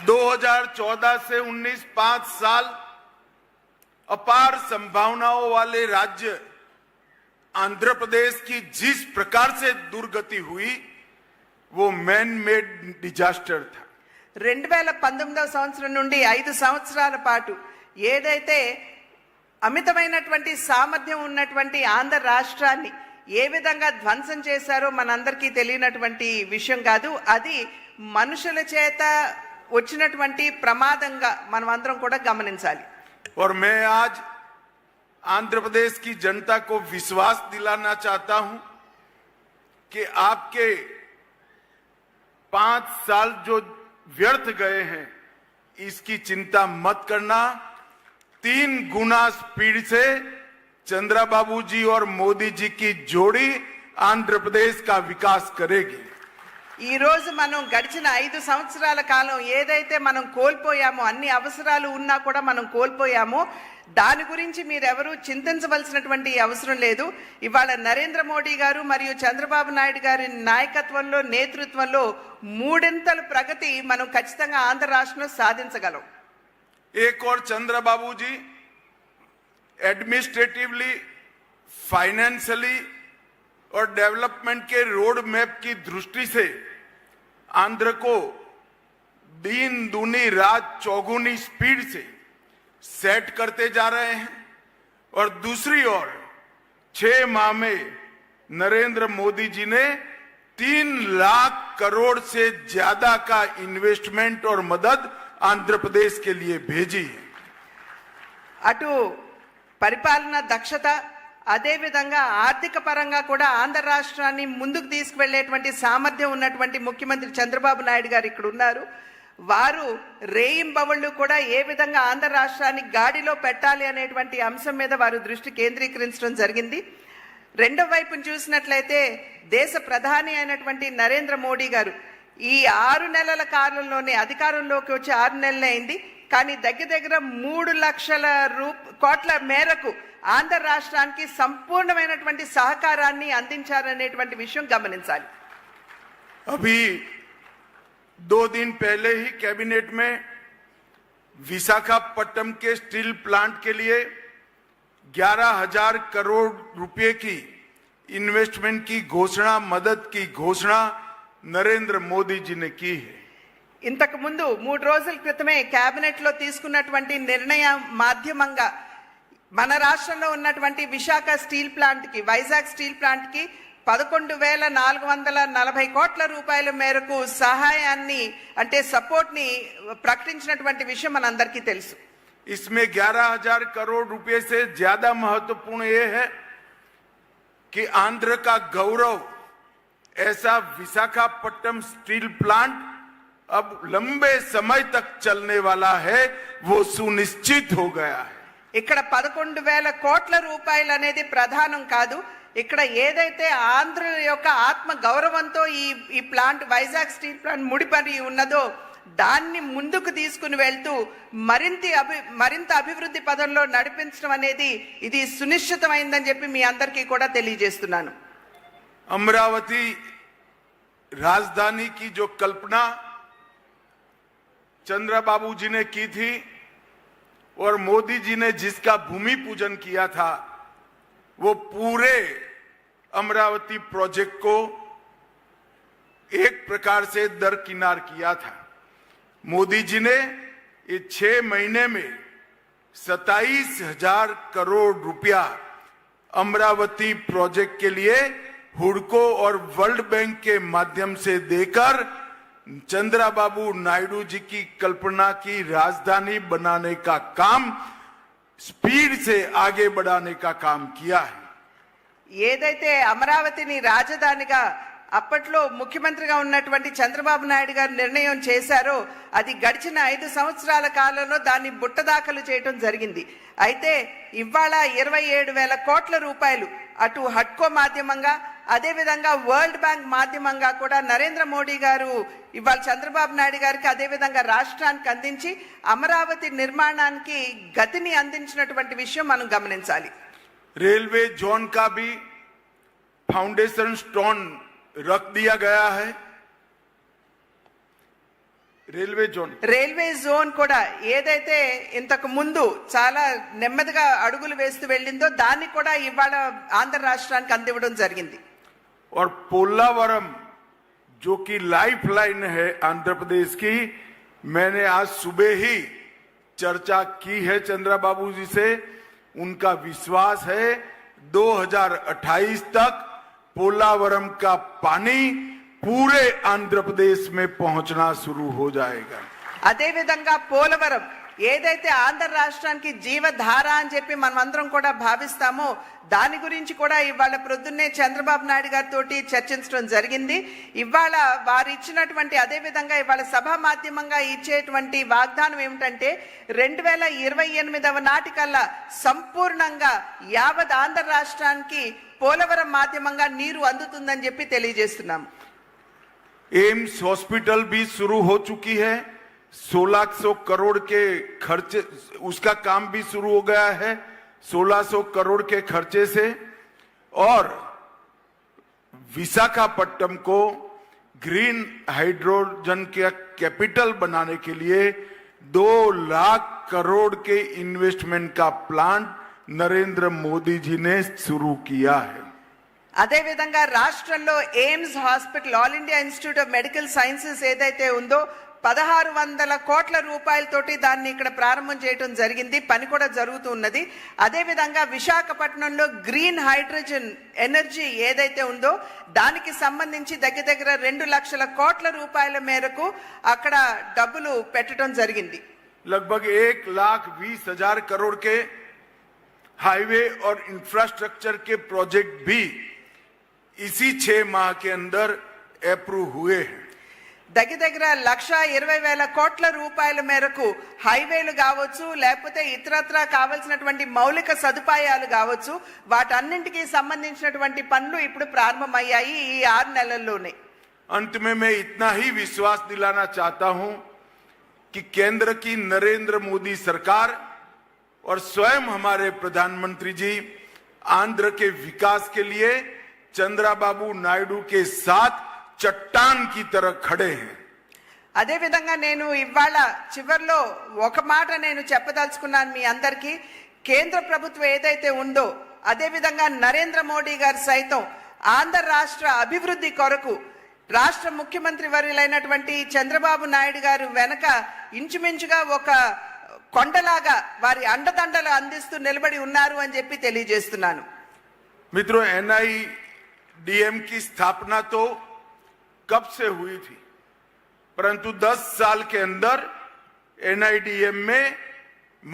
2014 से 19 5 साल अपार संभावनाओं वाले राज्य आंध्र प्रदेश की जिस प्रकार से दुर्गति हुई वो मैन मेड डिजास्टर था। 2019వ సంవత్సరం నుండి 5 సంవత్సరాల పాటు ఏదైతే అమితమైనటువంటి సామర్థ్యం ఉన్నటువంటి ఆంధ్ర రాష్ట్రాన్ని ఏ విధంగా ధ్వంసం చేశారో మనందరికీ తెలియనటువంటి విషయం కాదు. అది మనుషుల చేత వచ్చినటువంటి ప్రమాదంగా మనం అందరం కూడా గమనించాలి. और मैं आज आंध्र प्रदेश की जनता को विश्वास दिलाना चाहता हूं कि आपके 5 साल जो व्यर्थ गए हैं इसकी चिंता मत करना। 3 गुना स्पीड से चंद्रबाबू जी और मोदी जी की जोड़ी आंध्र प्रदेश का विकास करेगी। ఈ రోజు మనం గడిచిన 5 సంవత్సరాల కాలం ఏదైతే మనం కోల్పోయామో, అన్ని అవసరాలు ఉన్నా కూడా మనం కోల్పోయామో, దాని గురించి మీరెవరూ చింతించవలసినటువంటి అవసరం లేదు. ఇవాళ నరేంద్ర మోడీ గారు మరియు చంద్రబాబు నాయుడు గారి నాయకత్వంలో, నేతృత్వంలో 3 ప్రగతి మనం ఖచ్చితంగా ఆంధ్ర రాష్ట్రంలో సాధించగలం. एक और चंद्रबाबू जी एडमिनिस्ट्रेटिवली, फाइनेंशियली और डेवलपमेंट के रोड मैप की दृष्टि से आंध्र को दिन दूनी रात चौगुनी स्पीड से सेट करते जा रहे हैं। और दूसरी ओर 6 माह में नरेंद्र मोदी जी ने 3 लाख करोड़ से ज्यादा का इन्वेस्टमेंट और मदद आंध्र प्रदेश के लिए भेजी है। అటు పరిపాలన దక్షత, అదే విధంగా ఆర్థిక పరంగా కూడా ఆంధ్ర రాష్ట్రాన్ని ముందుకు తీసుకువెళ్లేటువంటి సామర్థ్యం ఉన్నటువంటి ముఖ్యమంత్రి చంద్రబాబు నాయుడు గారు ఇక్కడ ఉన్నారు. వారు రేయింబవళ్ళు కూడా ఏ విధంగా ఆంధ్ర రాష్ట్రాన్ని గాడిలో పెట్టాలి అనేటువంటి అంశం మీద వారు దృష్టి కేంద్రీకరించడం జరిగింది. రెండో వైపును చూసినట్లయితే దేశ ప్రధాని అయినటువంటి నరేంద్ర మోడీ గారు ఈ 6 నెలల కాలంలోనే అధికారంలోకి వచ్చి 6 నెలలే అయింది, కానీ దగ్గర 3 లక్షల కోట్ల మేరకు ఆంధ్ర రాష్ట్రానికి సంపూర్ణమైనటువంటి సహకారాన్ని అందించారనేటువంటి విషయం గమనించాలి. अभी 2 दिन पहले ही कैबिनेट में विशाखापट्टनम के स्टील प्लांट के लिए 11,000 करोड़ रुपए की इन्वेस्टमेंट की घोषणा, मदद की घोषणा नरेंद्र मोदी जी ने की है. ఇంతకు ముందు 3 రోజుల క్రితమే కేబినెట్ లో తీసుకున్నటువంటి నిర్ణయం మాధ్యమంగా మన రాష్ట్రంలో ఉన్నటువంటి విశాఖ స్టీల్ ప్లాంట్ కి, వైజాగ్ స్టీల్ ప్లాంట్ కి 11,440 కోట్ల రూపాయల మేరకు సహాయాన్ని అంటే సపోర్ట్ ని ప్రకటించినటువంటి విషయం మనందరికీ తెలుసు. इसमें 11,000 करोड़ रुपए से ज्यादा महत्वपूर्ण ये है कि आंध्र का गौरव ऐसा विशाखापट्टनम स्टील प्लांट अब लंबे समय तक चलने वाला है, वो सुनिश्चित हो गया है. ఇక్కడ 11,000 కోట్ల రూపాయలు అనేది ప్రధానం కాదు. ఇక్కడ ఏదైతే ఆంధ్ర యొక్క ఆత్మ గౌరవంతో ఈ ప్లాంట్, వైజాగ్ స్టీల్ ప్లాంట్ ముడిపడి ఉన్నదో దాన్ని ముందుకు తీసుకుని వెళ్తూ మరింత అభివృద్ధి పదంలో నడిపించడం అనేది ఇది సునిశ్చితమైందని చెప్పి మీ అందరికీ కూడా తెలియజేస్తున్నాను. अमरावती राजधानी की जो कल्पना चंद्रबाबू जी ने की थी और मोदी जी ने जिसका भूमि पूजन किया था, वो पूरे अमरावती प्रोजेक्ट को एक प्रकार से दरकिनार किया था. मोदी जी ने ये 6 महीने में 27,000 करोड़ रुपया अमरावती प्रोजेक्ट के लिए हुडको और वर्ल्ड बैंक के माध्यम से देकर चंद्रबाबू नायडू जी की कल्पना की राजधानी बनाने का काम स्पीड से आगे बढ़ाने का काम किया है. ఏదైతే అమరావతిని రాజధానిగా అప్పట్లో ముఖ్యమంత్రిగా ఉన్నటువంటి చంద్రబాబు నాయుడు గారు నిర్ణయం చేశారో అది గడిచిన 5 సంవత్సరాల కాలంలో దాన్ని బుట్టదాఖలు చేయడం జరిగింది. అయితే ఇవాళ 27,000 కోట్ల రూపాయలు అటు హడ్కో మాధ్యమంగా, అదే విధంగా వరల్డ్ బ్యాంక్ మాధ్యమంగా కూడా నరేంద్ర మోడీ గారు ఇవాళ చంద్రబాబు నాయుడు గారికి అదే విధంగా రాష్ట్రానికి అందించి అమరావతి నిర్మాణానికి గతిని అందించినటువంటి విషయం మనం గమనించాలి. रेलवे जोन का भी फाउंडेशन स्टोन रख दिया गया है. రైల్వే జోన్ రైల్వే జోన్ కూడా ఏదైతే ఇంతకు ముందు చాలా నెమ్మదిగా అడుగులు వేస్తూ వెళ్ళిందో దాన్ని కూడా ఇవాళ ఆంధ్ర రాష్ట్రానికి అందివ్వడం జరిగింది. और पोलावरम जो कि लाइफ लाइन है आंध्र प्रदेश की, मैंने आज सुबह ही चर्चा की है चंद्रबाबू जी से. उनका विश्वास है 2028 तक पोलावरम का पानी पूरे आंध्र प्रदेश में पहुंचना शुरू हो जाएगा. అదే విధంగా పోలవరం ఏదైతే ఆంధ్ర రాష్ట్రానికి జీవధార అని చెప్పి మనమందరం కూడా భావిస్తామో దాని గురించి కూడా ఇవాళ ప్రొద్దున్నే చంద్రబాబు నాయుడు గారితో చర్చించడం జరిగింది. ఇవాళ వారు ఇచ్చినటువంటి అదే విధంగా ఇవాళ సభా మాధ్యమంగా ఇచ్చేటువంటి వాగ్దానం ఏమిటంటే 2028 నాటికల్లా సంపూర్ణంగా యావత్ ఆంధ్ర రాష్ట్రానికి పోలవరం మాధ్యమంగా నీరు అందుతుందని చెప్పి తెలియజేస్తున్నాము. एम्स हॉस्पिटल भी शुरू हो चुकी है. 1600 करोड़ के खर्चे, उसका काम भी शुरू हो गया है 1600 करोड़ के खर्चे से. और विशाखापट्टनम को ग्रीन हाइड्रोजन के कैपिटल बनाने के लिए 2 लाख करोड़ के इन्वेस्टमेंट का प्लान नरेंद्र मोदी जी ने शुरू किया है. అదే విధంగా రాష్ట్రంలో AIIMS hospital all India institute of medical sciences ఏదైతే ఉందో 1600 కోట్ల రూపాయలతోటి దాన్ని ఇక్కడ ప్రారంభం చేయడం జరిగింది. పని కూడా జరుగుతూ ఉన్నది. అదే విధంగా విశాఖపట్నంలో గ్రీన్ హైడ్రోజన్ ఎనర్జీ ఏదైతే ఉందో దానికి సంబంధించి దగ్గర 2 లక్షల కోట్ల రూపాయల మేరకు అక్కడ డబ్బులు పెట్టడం జరిగింది. लगभग 1,20,000 करोड़ के हाईवे और इंफ्रास्ट्रक्चर के प्रोजेक्ट भी इसी 6 माह के अंदर अप्रूव हुए हैं. దగ్గర 1,20,000 కోట్ల రూపాయల మేరకు హైవేలు కావచ్చు లేకపోతే ఇతరత్రా కావాల్సినటువంటి మౌలిక సదుపాయాలు కావచ్చు వాటన్నింటికి సంబంధించినటువంటి పనులు ఇప్పుడు ప్రారంభమయ్యాయి ఈ 6 నెలల్లోనే. अंत में मैं इतना ही विश्वास दिलाना चाहता हूं कि केंद्र की नरेंद्र मोदी सरकार और स्वयं हमारे प्रधानमंत्री जी आंध्र के विकास के लिए चंद्रबाबू नायडू के साथ चट्टान की तरह खड़े हैं. అదే విధంగా నేను ఇవాళ చివర్లో ఒక మాట నేను చెప్పదలుచుకున్నాను మీ అందరికీ. కేంద్ర ప్రభుత్వం ఏదైతే ఉందో అదే విధంగా నరేంద్ర మోడీ గారు సైతం ఆంధ్ర రాష్ట్ర అభివృద్ధి కొరకు రాష్ట్ర ముఖ్యమంత్రి వర్యులైనటువంటి చంద్రబాబు నాయుడు గారు వెనక ఇంచుమించుగా ఒక కొండలాగా వారి అండదండలు అందిస్తూ నిలబడి ఉన్నారు అని చెప్పి తెలియజేస్తున్నాను. मित्रों, NIDM की स्थापना तो कब से हुई थी, परंतु 10 साल के अंदर NIDM में